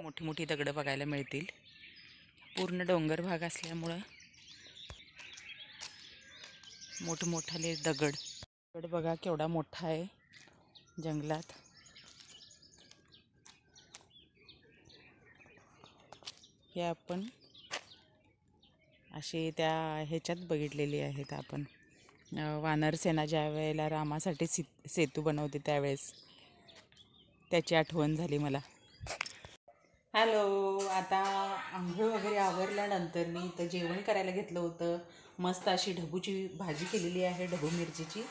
मोठी मोठी दगडं बघायला मिळतील. पूर्ण डोंगर भाग असल्यामुळं मोठमोठाले दगड बघा केवढा मोठा आहे जंगलात. हे आपण असे त्या ह्याच्यात बघितलेले आहेत. आपण वानर सेना ज्या वेळेला रामासाठी सेतू बनवते त्यावेळेस त्याची आठवण झाली मला. हॅलो, आता आंघोळ वगैरे आवरल्यानंतर मी इथं जेवण करायला घेतलं होतं. मस्त अशी ढबूची भाजी केलेली आहे, ढबू मिरचीची.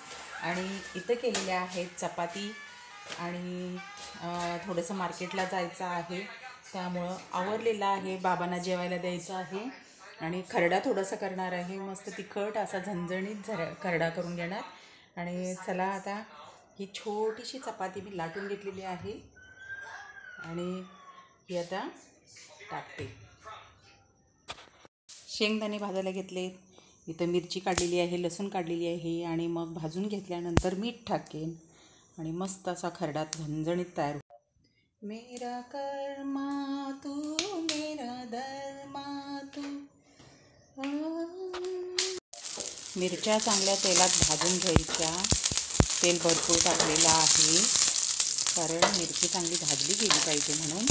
आणि इथं केलेल्या आहेत चपाती आणि थोडंसं मार्केटला जायचं आहे त्यामुळं आवरलेलं आहे. बाबांना जेवायला द्यायचं आहे आणि खरडा थोडासा करणार आहे. मस्त तिखट असा झणझणीत खरडा करून घेणार. आणि चला आता ही छोटीशी चपाती मी लाटून घेतलेली आहे आणि ही आता टाकते. शेंगदाणे भाजायला घेतले. इथं मिरची काढलेली आहे, लसूण काढलेली आहे आणि मग भाजून घेतल्यानंतर मीठ टाकेन आणि मस्त असा खरडा झणझणीत तयार होतो. मेरा कर्मा तू मेरा धर्मा तू. मिरच्या चांगल्या तेलात भाजून घ्यायच्या. तेल भरपूर टाकलेलं आहे कारण मिरची चांगली भाजली गेली पाहिजे म्हणून.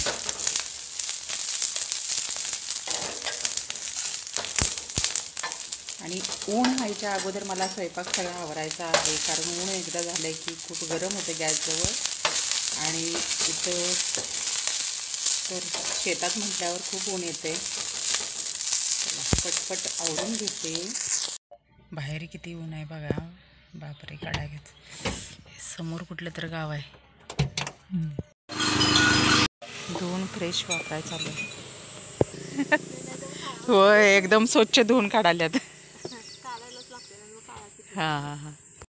आणि ऊन व्हायच्या अगोदर मला स्वयंपाक सगळा आवरायचा आहे कारण ऊन एकदा झालं की खूप गरम होते गॅसजवळ. आणि इथं तर शेतात म्हटल्यावर खूप ऊन येते. पटपट आवरून घेते. बाहेर किती ऊन आहे बघा, बापरे काढायचं. समोर कुठलं तर गाव आहे. धुवून फ्रेश वापरायचं चालू आहे. होय, एकदम स्वच्छ धुवून काढाल्यात. हां हां हां.